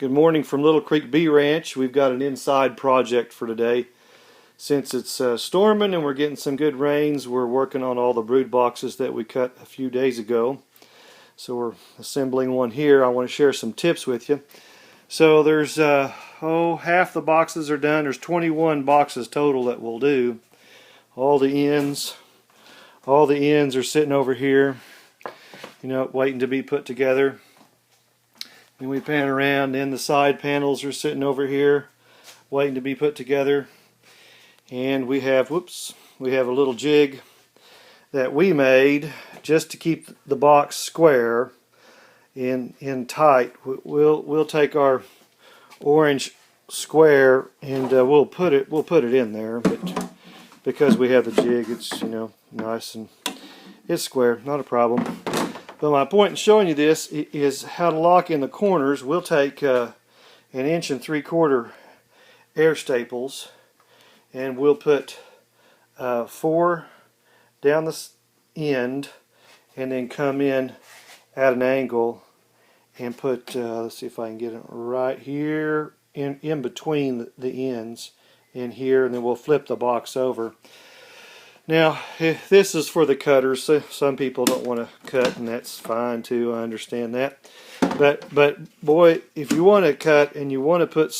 Good morning from Little Creek Bee Ranch. We've got an inside project for today. Since it's storming and we're getting some good rains, we're working on all the brood boxes that we cut a few days ago. So we're assembling one here. I want to share some tips with you. So there's, half the boxes are done. There's 21 boxes total that we'll do. All the ends are sitting over here, waiting to be put together. And we pan around, and the side panels are sitting over here, waiting to be put together. And we have a little jig that we made just to keep the box square in tight. We'll take our orange square and we'll put it in there, but because we have the jig, it's nice and it's square, not a problem. But my point in showing you this is how to lock in the corners. We'll take 1 3/4" air staples, and we'll put 4 down the end, and then come in at an angle and put, let's see if I can get it right here in between the ends in here, and then we'll flip the box over. Now, this is for the cutters. So some people don't want to cut, and that's fine too. I understand that. But boy, if you want to cut and you want to put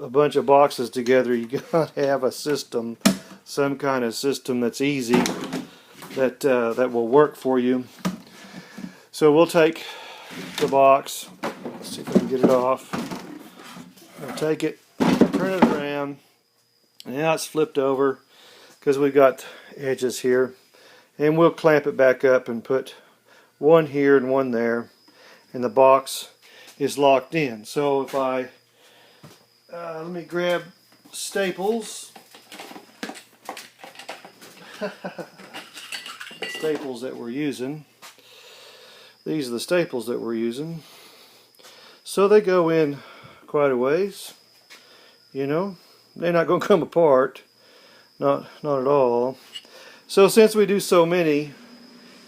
a bunch of boxes together, you got to have a system, some kind of system that's easy, that will work for you. So we'll take the box. Let's see if I can get it off. I'll take it, turn it around. Now it's flipped over, because we've got edges here, and we'll clamp it back up and put one here and one there, and the box is locked in. So if I let me grab staples staples that we're using. These are the staples that we're using, so they go in quite a ways. They're not going to come apart. Not at all. So since we do so many,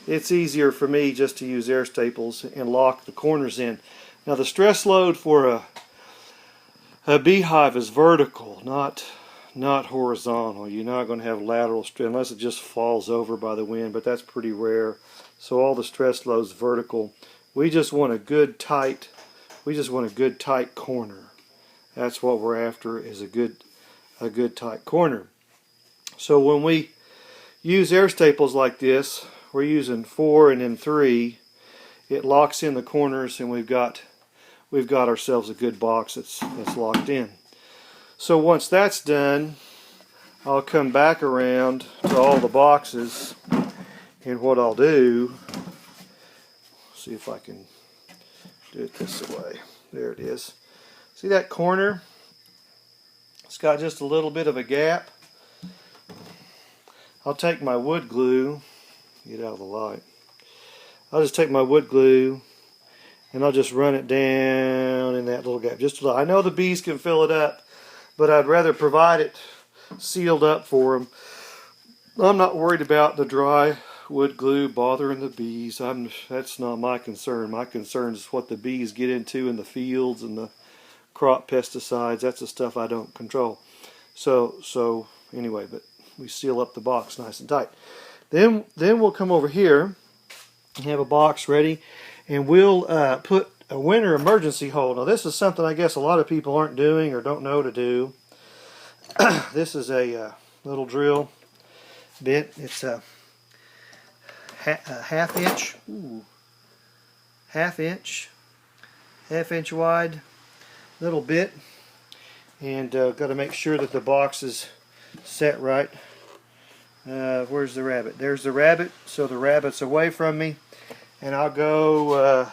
it's easier for me just to use air staples and lock the corners in. Now the stress load for a beehive is vertical, not horizontal. You're not going to have lateral stress unless it just falls over by the wind, but that's pretty rare. So all the stress load is vertical. We just want a good tight corner. That's what we're after, is a good tight corner. So when we use air staples like this, we're using 4 and then 3. It locks in the corners, and we've got ourselves a good box that's locked in. So once that's done, I'll come back around to all the boxes, and what I'll do, see if I can do it this way. There it is. See that corner? It's got just a little bit of a gap. I'll take my wood glue, get out of the light. I'll just take my wood glue and I'll just run it down in that little gap. Just a little. I know the bees can fill it up, but I'd rather provide it sealed up for them. I'm not worried about the dry wood glue bothering the bees. That's not my concern. My concern is what the bees get into in the fields and the crop pesticides. That's the stuff I don't control. So anyway, but we seal up the box nice and tight. Then we'll come over here and have a box ready, and we'll put a winter emergency hole. Now this is something I guess a lot of people aren't doing or don't know to do. This is a little drill bit. It's a half inch wide little bit, and got to make sure that the box is set right. Where's the rabbit? There's the rabbit. So the rabbit's away from me, and I'll go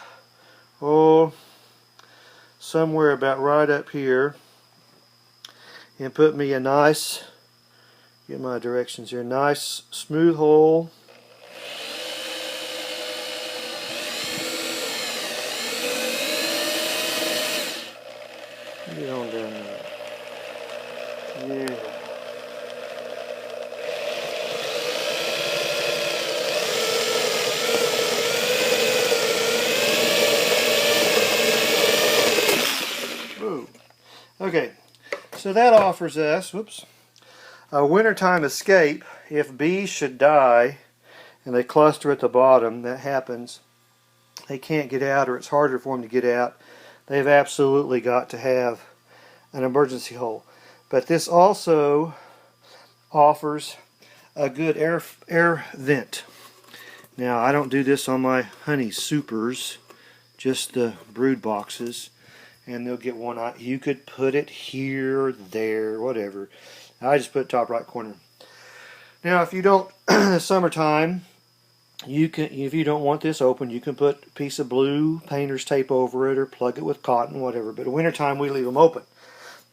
somewhere about right up here and put me a nice, get my directions here, nice smooth hole. Get on down there. Yeah. Okay, so that offers us, whoops, a wintertime escape. If bees should die and they cluster at the bottom, that happens. They can't get out, or it's harder for them to get out. They've absolutely got to have an emergency hole. But this also offers a good air vent. Now, I don't do this on my honey supers, just the brood boxes, and they'll get one out. You could put it here, there, whatever. I just put it top right corner. Now, if you don't, in the summertime, you can, if you don't want this open, you can put a piece of blue painter's tape over it or plug it with cotton, whatever. But in wintertime, we leave them open.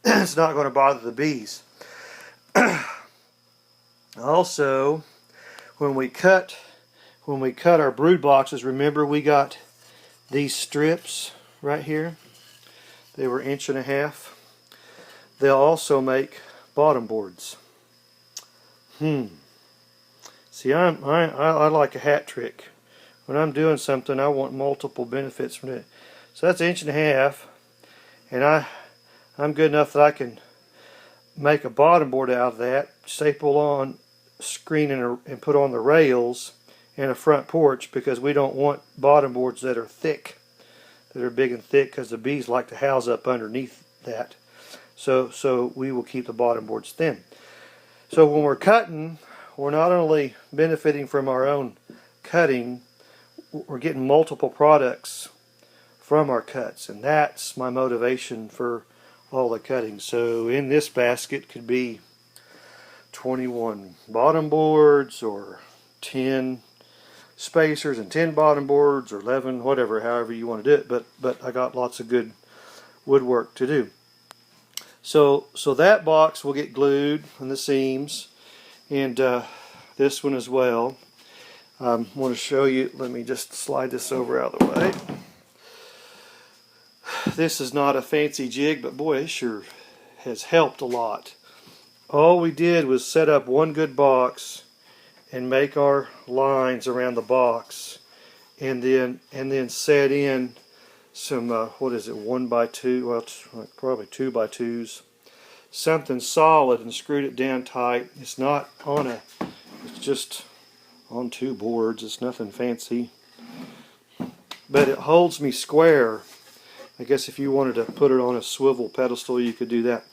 It's not going to bother the bees. Also, when we cut our brood boxes, remember we got these strips right here. They were 1.5 inches. They'll also make bottom boards. See, I like a hat trick. When I'm doing something, I want multiple benefits from it. So that's 1.5 inches, and I'm good enough that I can make a bottom board out of that, staple on screen and put on the rails in a front porch, because we don't want bottom boards that are thick, that are big and thick, because the bees like to house up underneath that. So we will keep the bottom boards thin. So when we're cutting, we're not only benefiting from our own cutting, we're getting multiple products from our cuts, and that's my motivation for all the cutting. So in this basket could be 21 bottom boards, or 10 spacers and 10 bottom boards, or 11, whatever, however you want to do it. But I got lots of good woodwork to do. So that box will get glued on the seams, and this one as well. I want to show you. Let me just slide this over out of the way. This is not a fancy jig, but boy, it sure has helped a lot. All we did was set up one good box and make our lines around the box, and then set in some what is it, 1x2, well, it's probably 2x2s, something solid, and screwed it down tight. It's not on it's just on 2 boards. It's nothing fancy, but it holds me square. I guess if you wanted to put it on a swivel pedestal, you could do that.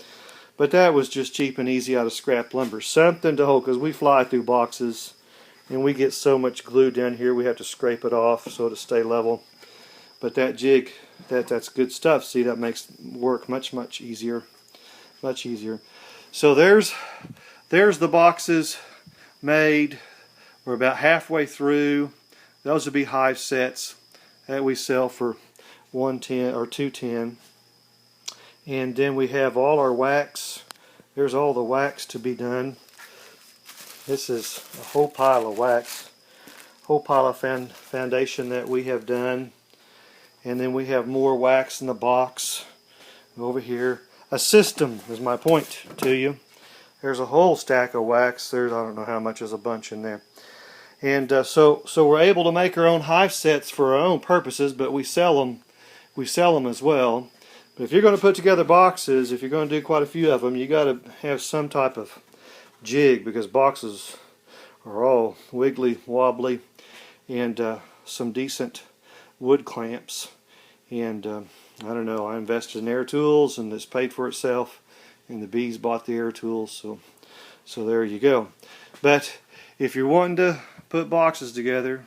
But that was just cheap and easy out of scrap lumber. Something to hold, because we fly through boxes and we get so much glue down here we have to scrape it off so to stay level. But that jig, that's good stuff. See, that makes work much easier. Much easier. So there's the boxes made. We're about halfway through. Those would be hive sets that we sell for $1.10 or $2.10, and then we have all our wax. There's all the wax to be done. This is a whole pile of wax, whole pile of foundation that we have done, and then we have more wax in the box over here. A system is my point to you. There's a whole stack of wax. There's, I don't know how much, is a bunch in there. And so we're able to make our own hive sets for our own purposes, but we sell them. We sell them as well. But if you're going to put together boxes, if you're going to do quite a few of them, you got to have some type of jig, because boxes are all wiggly, wobbly, and some decent wood clamps. And I don't know, I invested in air tools, and it's paid for itself, and the bees bought the air tools, so there you go. But if you're wanting to put boxes together,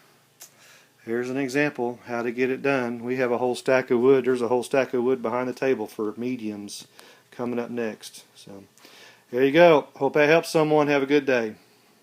here's an example how to get it done. We have a whole stack of wood. There's a whole stack of wood behind the table for mediums coming up next. So there you go. Hope that helps someone. Have a good day.